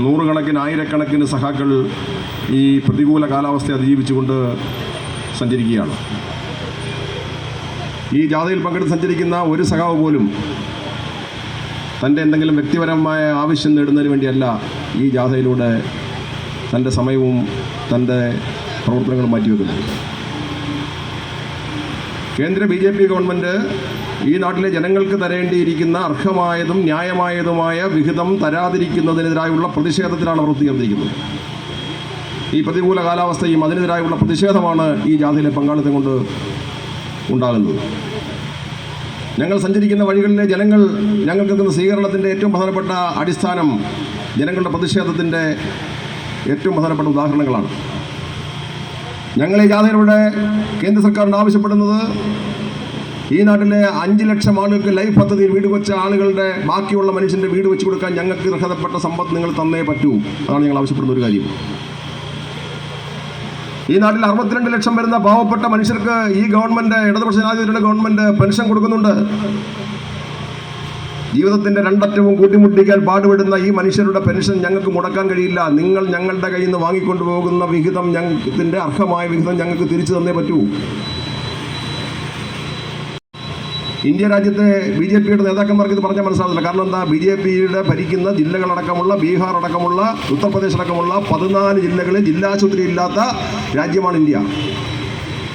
നൂറുകണക്കിന് ആയിരക്കണക്കിന് സഖാക്കൾ ഈ പ്രതികൂല കാലാവസ്ഥയെ അതിജീവിച്ചുകൊണ്ട് സഞ്ചരിക്കുകയാണ്. ഈ ജാഥയിൽ പങ്കെടുത്ത് സഞ്ചരിക്കുന്ന ഒരു സഖാവ് പോലും തൻ്റെ എന്തെങ്കിലും വ്യക്തിപരമായ ആവശ്യം നേടുന്നതിന് വേണ്ടിയല്ല ഈ ജാഥയിലൂടെ തൻ്റെ സമയവും തൻ്റെ പ്രവർത്തനങ്ങളും മാറ്റിവെക്കുന്നത്. കേന്ദ്ര BJP ഗവൺമെൻറ് ഈ നാട്ടിലെ ജനങ്ങൾക്ക് തരേണ്ടിയിരിക്കുന്ന അർഹമായതും ന്യായമായതുമായ വിഹിതം തരാതിരിക്കുന്നതിനെതിരായുള്ള പ്രതിഷേധത്തിലാണ് പ്രവർത്തിക്കുന്നത്. ഈ പ്രതികൂല കാലാവസ്ഥയും അതിനെതിരായുള്ള പ്രതിഷേധമാണ് ഈ ജാഥയിലെ പങ്കാളിത്തം കൊണ്ട് ഉണ്ടാകുന്നത്. ഞങ്ങൾ സഞ്ചരിക്കുന്ന വഴികളിലെ ജനങ്ങൾ ഞങ്ങൾക്ക് എത്തുന്ന സ്വീകരണത്തിൻ്റെ ഏറ്റവും പ്രധാനപ്പെട്ട അടിസ്ഥാനം ജനങ്ങളുടെ പ്രതിഷേധത്തിൻ്റെ ഏറ്റവും പ്രധാനപ്പെട്ട ഉദാഹരണങ്ങളാണ്. ഞങ്ങൾ ഈ ജാഥയിലൂടെ കേന്ദ്ര സർക്കാരിനോട് ആവശ്യപ്പെടുന്നത് ഈ നാട്ടിലെ 5 ലക്ഷം ആളുകൾക്ക് ലൈഫ് പദ്ധതിയിൽ വീട് വെച്ച ആളുകളുടെ ബാക്കിയുള്ള മനുഷ്യൻ്റെ വീട് വെച്ച് കൊടുക്കാൻ ഞങ്ങൾക്ക് അർഹതപ്പെട്ട സമ്പത്ത് നിങ്ങൾ തന്നേ പറ്റൂ. അതാണ് ഞങ്ങൾ ആവശ്യപ്പെടുന്ന ഒരു കാര്യം. ഈ നാട്ടിൽ 62 ലക്ഷം വരുന്ന പാവപ്പെട്ട മനുഷ്യർക്ക് ഈ ഗവൺമെൻറ്, ഇടതുപക്ഷ ജനാധിപത്യ ഗവൺമെൻറ് പെൻഷൻ കൊടുക്കുന്നുണ്ട്. ജീവിതത്തിൻ്റെ രണ്ടറ്റവും കൂട്ടിമുട്ടിക്കാൻ പാടുപെടുന്ന ഈ മനുഷ്യരുടെ പെൻഷൻ ഞങ്ങൾക്ക് മുടക്കാൻ കഴിയില്ല. നിങ്ങൾ ഞങ്ങളുടെ കയ്യിൽ നിന്ന് വാങ്ങിക്കൊണ്ടു പോകുന്ന വിഹിതം, ഞങ്ങളുടെ അർഹമായ വിഹിതം ഞങ്ങൾക്ക് തിരിച്ചു തന്നേ പറ്റൂ. ഇന്ത്യ രാജ്യത്തെ BJPയുടെ നേതാക്കന്മാർക്ക് ഇത് പറഞ്ഞാൽ മനസ്സിലാവില്ല. കാരണം എന്താ? BJPയുടെ ഭരിക്കുന്ന ജില്ലകളടക്കമുള്ള ബീഹാർ അടക്കമുള്ള ഉത്തർപ്രദേശ് അടക്കമുള്ള 14 ജില്ലകളിൽ ജില്ലാശുപത്രി ഇല്ലാത്ത രാജ്യമാണ് ഇന്ത്യ.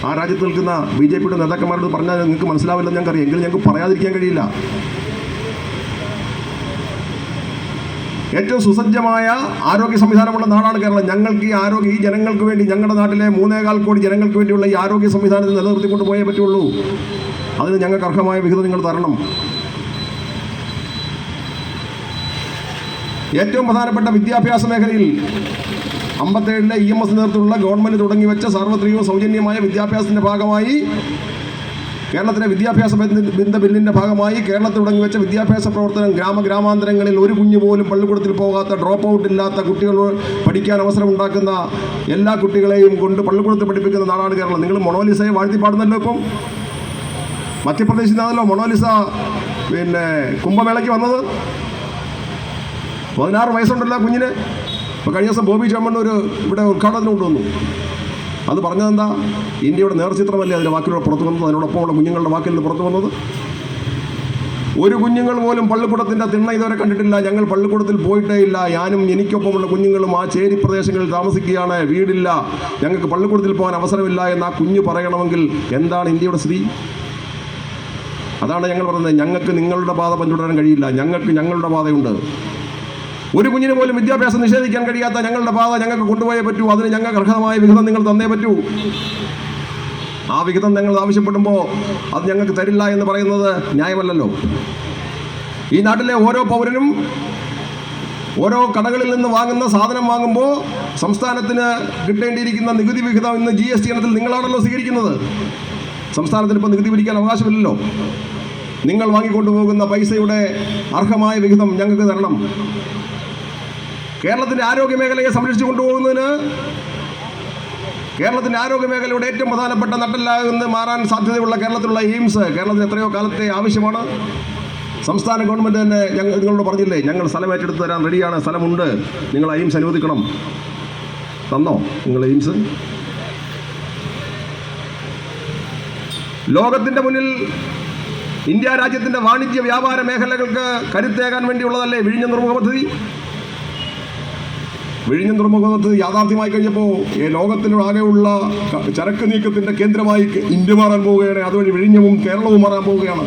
ആ രാജ്യത്ത് നിൽക്കുന്ന BJPയുടെ നേതാക്കന്മാരോട് പറഞ്ഞാൽ നിങ്ങൾക്ക് മനസ്സിലാവില്ലെന്ന് ഞങ്ങൾക്കറിയാം. എങ്കിലും ഞങ്ങൾക്ക് പറയാതിരിക്കാൻ കഴിയില്ല. ഏറ്റവും സുസജ്ജമായ ആരോഗ്യ സംവിധാനമുള്ള നാടാണ് കേരളം. ഞങ്ങൾക്ക് ഈ ജനങ്ങൾക്ക് വേണ്ടി, ഞങ്ങളുടെ നാട്ടിലെ 3.25 കോടി ജനങ്ങൾക്ക് വേണ്ടിയുള്ള ഈ ആരോഗ്യ സംവിധാനത്തിൽ നിലനിർത്തിക്കൊണ്ട് പോയേ പറ്റുള്ളൂ. അതിന് ഞങ്ങൾക്ക് അർഹമായ വിഹിതം നിങ്ങൾ തരണം. ഏറ്റവും പ്രധാനപ്പെട്ട വിദ്യാഭ്യാസ മേഖലയിൽ 57-ലെ EMS നേതൃത്വത്തിലുള്ള ഗവൺമെൻറ് തുടങ്ങി വെച്ച സാർവത്രികവും സൗജന്യമായ വിദ്യാഭ്യാസത്തിൻ്റെ ഭാഗമായി, കേരളത്തിലെ വിദ്യാഭ്യാസ ബില്ലിൻ്റെ ഭാഗമായി കേരളത്തിൽ തുടങ്ങി വെച്ച വിദ്യാഭ്യാസ പ്രവർത്തനം ഗ്രാമാന്തരങ്ങളിൽ ഒരു കുഞ്ഞു പോലും പള്ളിക്കൂടത്തിൽ പോകാത്ത, ഡ്രോപ്പ് ഔട്ട് ഇല്ലാത്ത, കുട്ടികൾ പഠിക്കാൻ അവസരം ഉണ്ടാക്കുന്ന എല്ലാ കുട്ടികളെയും കൊണ്ട് പള്ളിക്കൂടത്തിൽ പഠിപ്പിക്കുന്ന നാടാണ് കേരളം. നിങ്ങൾ മൊണോലിസയെ വാഴ്ത്തി പാടുന്നല്ലോ. ഇപ്പം മധ്യപ്രദേശിൽ നിന്നാണല്ലോ മൊണോലിസ കുംഭമേളയ്ക്ക് വന്നത്. 16 വയസ്സുണ്ടല്ലോ കുഞ്ഞിന്. ഇപ്പോൾ കഴിഞ്ഞ ദിവസം ബോബി ചെമ്മണ്ണൂർ ഇവിടെ ഉദ്ഘാടനത്തിന് കൊണ്ടുവന്നു. അത് പറഞ്ഞതെന്താ? ഇന്ത്യയുടെ നേർചിത്രമല്ലേ അതിൻ്റെ വാക്കിലൂടെ പുറത്തു വന്നത്, അതിനോടൊപ്പമുള്ള കുഞ്ഞുങ്ങളുടെ വാക്കിൽ നിന്ന് പുറത്തു വന്നത്. ഒരു കുഞ്ഞുങ്ങൾ പോലും പള്ളിക്കൂടത്തിൻ്റെ തിണ്ണ ഇതുവരെ കണ്ടിട്ടില്ല. ഞങ്ങൾ പള്ളിക്കൂടത്തിൽ പോയിട്ടേ ഇല്ല. ഞാനും എനിക്കൊപ്പമുള്ള കുഞ്ഞുങ്ങളും ആ ചേരി പ്രദേശങ്ങളിൽ താമസിക്കുകയാണ്. വീടില്ല, ഞങ്ങൾക്ക് പള്ളിക്കൂടത്തിൽ പോകാൻ അവസരമില്ല എന്ന് ആ കുഞ്ഞ് പറയണമെങ്കിൽ എന്താണ് ഇന്ത്യയുടെ സ്ഥിതി? അതാണ് ഞങ്ങൾ പറയുന്നത്. ഞങ്ങൾക്ക് നിങ്ങളുടെ പാത പിന്തുടരാൻ കഴിയില്ല. ഞങ്ങൾക്ക് ഞങ്ങളുടെ പാതയുണ്ട്. ഒരു കുഞ്ഞിന് പോലും വിദ്യാഭ്യാസം നിഷേധിക്കാൻ കഴിയാത്ത ഞങ്ങളുടെ പാത ഞങ്ങൾക്ക് കൊണ്ടുപോയേ പറ്റൂ. അതിന് ഞങ്ങൾക്ക് അർഹമായ വിഹിതം നിങ്ങൾ തന്നേ പറ്റൂ. ആ വിഹിതം ഞങ്ങൾ ആവശ്യപ്പെടുമ്പോൾ അത് ഞങ്ങൾക്ക് തരില്ല എന്ന് പറയുന്നത് ന്യായമല്ലല്ലോ. ഈ നാട്ടിലെ ഓരോ പൗരനും ഓരോ കടകളിൽ നിന്ന് വാങ്ങുന്ന സാധനം വാങ്ങുമ്പോൾ സംസ്ഥാനത്തിന് കിട്ടേണ്ടിയിരിക്കുന്ന നികുതി വിഹിതം ഇന്ന് GST ഇനത്തിൽ നിങ്ങളാണല്ലോ സ്വീകരിക്കുന്നത്. സംസ്ഥാനത്തിന് ഇപ്പോൾ നികുതി പിരിക്കാൻ അവകാശമില്ലല്ലോ. നിങ്ങൾ വാങ്ങിക്കൊണ്ടുപോകുന്ന പൈസയുടെ അർഹമായ വിഹിതം ഞങ്ങൾക്ക് തരണം. കേരളത്തിൻ്റെ ആരോഗ്യ മേഖലയെ സംരക്ഷിച്ചു കൊണ്ടുപോകുന്നതിന്, കേരളത്തിൻ്റെ ആരോഗ്യ മേഖലയുടെ ഏറ്റവും പ്രധാനപ്പെട്ട നട്ടെല്ലാകുന്ന മാറാൻ സാധ്യതയുള്ള കേരളത്തിലുള്ള എയിംസ് കേരളത്തിന് എത്രയോ കാലത്തെ ആവശ്യമാണ്. സംസ്ഥാന ഗവൺമെൻറ് തന്നെ നിങ്ങളോട് പറഞ്ഞില്ലേ, ഞങ്ങൾ സ്ഥലം ഏറ്റെടുത്ത് തരാൻ റെഡിയാണ്, സ്ഥലമുണ്ട്, നിങ്ങൾ എയിംസ് അനുവദിക്കണം. തന്നോ നിങ്ങൾ എയിംസ്? ലോകത്തിൻ്റെ മുന്നിൽ ഇന്ത്യ രാജ്യത്തിൻ്റെ വാണിജ്യ വ്യാപാര മേഖലകൾക്ക് കരുത്തേകാൻ വേണ്ടിയുള്ളതല്ലേ വിഴിഞ്ഞം തുറമുഖ പദ്ധതി? വിഴിഞ്ഞം തുറമുഖ പദ്ധതി യാഥാർത്ഥ്യമായി കഴിഞ്ഞപ്പോൾ ലോകത്തിലാകെയുള്ള ചരക്ക് നീക്കത്തിൻ്റെ കേന്ദ്രമായി ഇന്ത്യ മാറാൻ പോവുകയാണ്. അതുവഴി വിഴിഞ്ഞവും കേരളവും മാറാൻ പോവുകയാണ്.